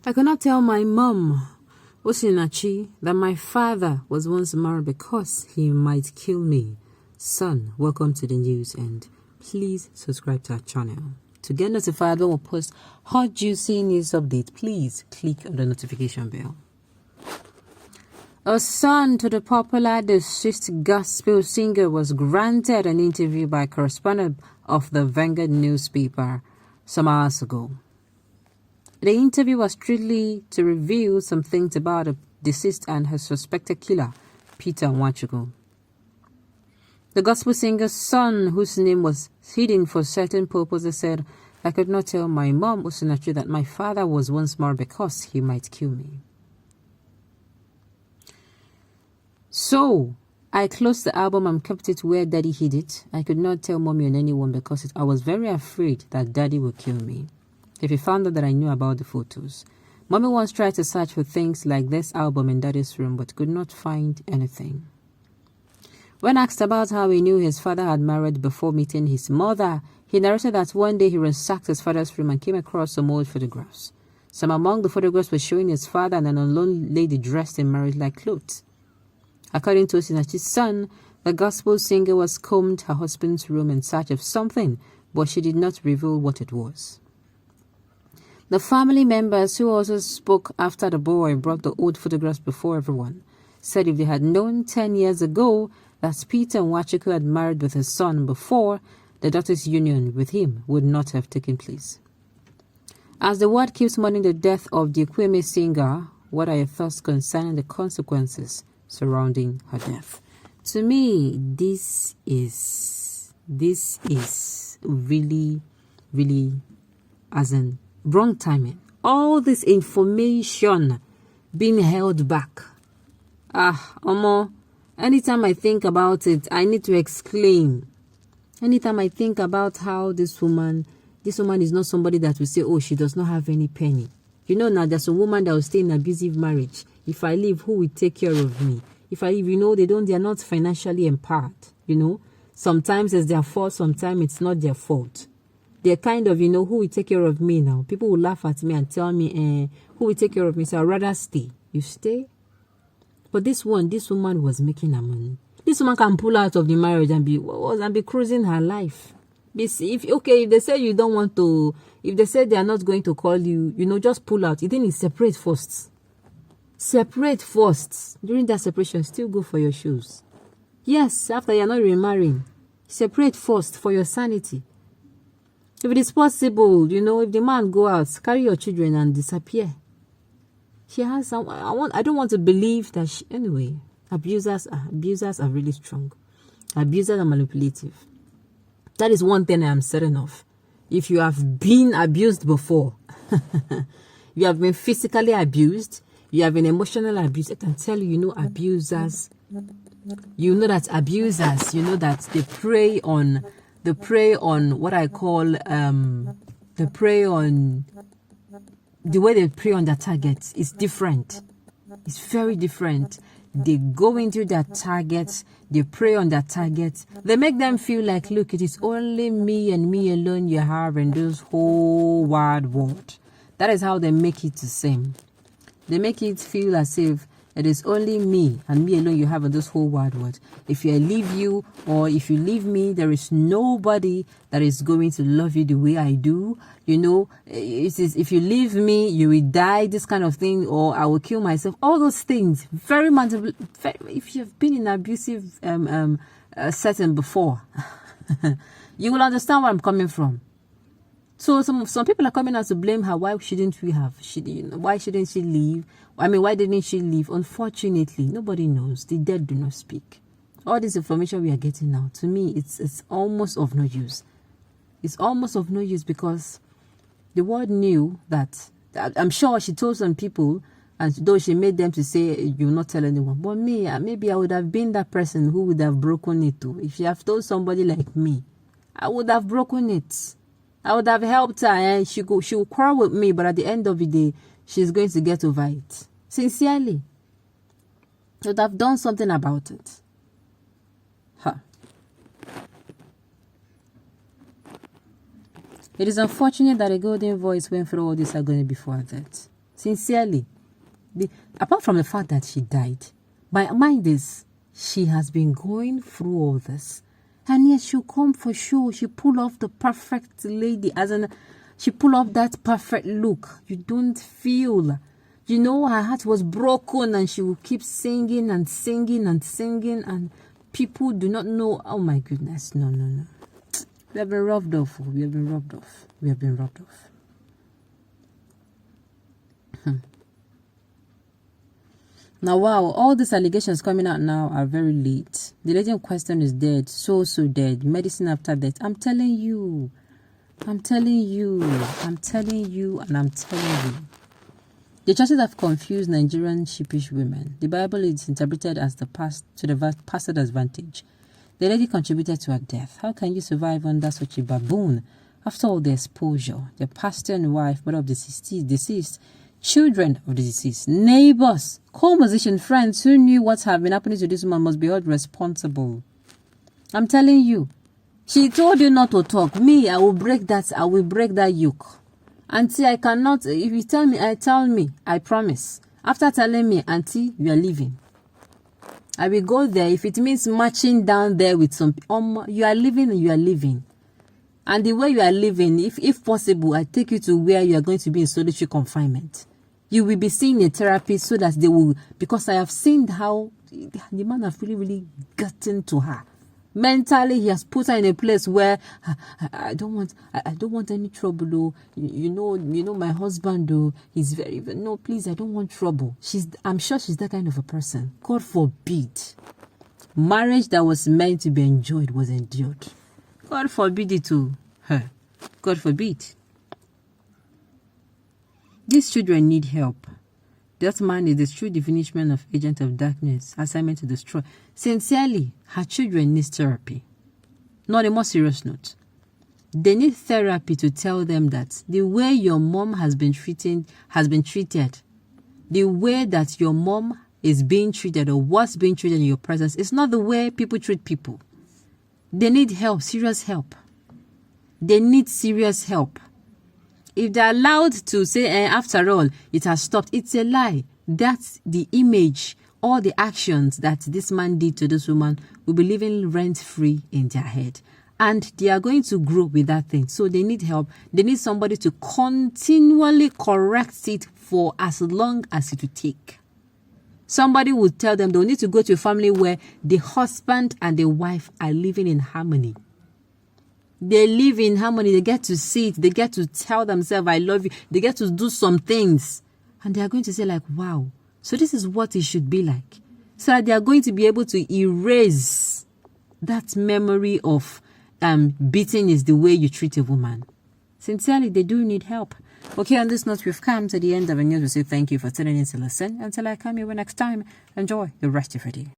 I could not tell my mom, Osinachi, that my father was once married because he might kill me. Son, welcome to the news and please subscribe to our channel. To get notified when we post hot juicy news update, please click on the notification bell. A son to the popular deceased gospel singer was granted an interview by a correspondent of the Vanguard newspaper some hours ago. The interview was strictly to reveal some things about the deceased and her suspected killer, Peter Nwachukwu. The gospel singer's son, whose name was hidden for certain purposes, said, "I could not tell my mom, Osinachi, that my father was once married because he might kill me. So, I closed the album and kept it where Daddy hid it. I could not tell Mommy or anyone because I was very afraid that Daddy would kill me if he found out that I knew about the photos. Mommy once tried to search for things like this album in Daddy's room but could not find anything." When asked about how he knew his father had married before meeting his mother, he narrated that one day he ransacked his father's room and came across some old photographs. Some among the photographs were showing his father and an unknown lady dressed in marriage-like clothes. According to Osinachi's son, the gospel singer was combed her husband's room in search of something, but she did not reveal what it was. The family members, who also spoke after the boy brought the old photographs before everyone, said if they had known 10 years ago that Peter Nwachukwu had married with his son before, the daughter's union with him would not have taken place. As the world keeps mourning the death of the Ekweme singer, what are your thoughts concerning the consequences surrounding her death? To me, this is really, as in wrong timing. All this information being held back. Anytime I think about it, I need to exclaim. Anytime I think about how this woman is not somebody that will say, oh, she does not have any penny. You know, now there's a woman that will stay in an abusive marriage. If I leave, who will take care of me? If I leave, they are not financially empowered. Sometimes it's their fault, sometimes it's not their fault. They're kind of, who will take care of me now? People will laugh at me and tell me, who will take care of me? So I'd rather stay. You stay? But this woman was making her money. This woman can pull out of the marriage and be cruising her life. If they say you don't want to, if they say they are not going to call you, just pull out. You think it's separate first. Separate first. During that separation, still go for your shoes. Yes, after you're not remarrying, separate first for your sanity. If it is possible, if the man go out, carry your children and disappear. She has some. I don't want to believe that. Anyway, abusers are really strong. Abusers are manipulative. That is one thing I am certain of. If you have been abused before, you have been physically abused, you have been emotionally abused, I can tell you, abusers. You know that abusers. That they prey on what I call they prey on. The way they prey on their targets is different. It's very different. They go into their targets, they prey on their targets. They make them feel like, look, it is only me and me alone you have in this whole wide world. That is how they make it the same. They make it feel as if it is only me and me alone you have in this whole wide world. If I leave you or if you leave me, there is nobody that is going to love you the way I do. It is, if you leave me, you will die, this kind of thing, or I will kill myself. All those things, if you've been in an abusive setting before, you will understand where I'm coming from. So some people are coming out to blame her. Why shouldn't we have? Why shouldn't she leave? Why didn't she leave? Unfortunately, nobody knows. The dead do not speak. All this information we are getting now, to me, it's almost of no use. It's almost of no use because the world knew that. I'm sure she told some people, and though she made them to say, you will not tell anyone. But me, maybe I would have been that person who would have broken it too. If she have told somebody like me, I would have broken it. I would have helped her and she will quarrel with me, but at the end of the day, she's going to get over it. Sincerely. I would have done something about it. It is unfortunate that a golden voice went through all this agony before that. Sincerely. Apart from the fact that she died, my mind is, she has been going through all this. And yet she'll come for sure. She pull off the perfect lady. She pull off that perfect look. You don't feel. You know, her heart was broken and she will keep singing and singing and singing. And people do not know. Oh my goodness. No. We have been robbed off. We have been robbed off. We have been robbed off. Now, wow, all these allegations coming out now are very late. The lady in question is dead, so dead. Medicine after death. I'm telling you. The churches have confused Nigerian sheepish women. The Bible is interpreted as to the pastor's advantage. The lady contributed to her death. How can you survive under such a baboon? After all the exposure, the pastor and wife, mother of the deceased, children of the deceased, neighbors, co-musician friends who knew what had been happening to this woman must be held responsible. I'm telling you. She told you not to talk. Me, I will break that yoke. Auntie, I cannot. If you tell me, I promise. After telling me, Auntie, you are leaving, I will go there. If it means marching down there with some, you are leaving. And the way you are living, if possible, I take you to where you are going to be in solitary confinement. You will be seeing a therapist so that they will, because I have seen how the man has really gotten to her. Mentally, he has put her in a place where I don't want any trouble. Though. You know my husband. Though he's no. Please, I don't want trouble. I'm sure she's that kind of a person. God forbid, marriage that was meant to be enjoyed was endured. God forbid it to her. God forbid. These children need help. That man is the true definition of agent of darkness, assignment to destroy. Sincerely, her children need therapy. Not a more serious note. They need therapy to tell them that the way your mom has been treated, the way that your mom is being treated or was being treated in your presence is not the way people treat people. They need help, serious help. They need serious help. If they're allowed to say, after all, it has stopped, it's a lie. That's the image, all the actions that this man did to this woman will be living rent-free in their head. And they are going to grow with that thing. So they need help. They need somebody to continually correct it for as long as it will take. Somebody will tell them they'll need to go to a family where the husband and the wife are living in harmony. They live in harmony. They get to see it. They get to tell themselves, I love you. They get to do some things. And they are going to say like, wow, so this is what it should be like. So that they are going to be able to erase that memory of beating is the way you treat a woman. Sincerely, they do need help. Okay, on this note, we've come to the end of the news. We say thank you for tuning in to listen. Until I come here next time, enjoy the rest of your day.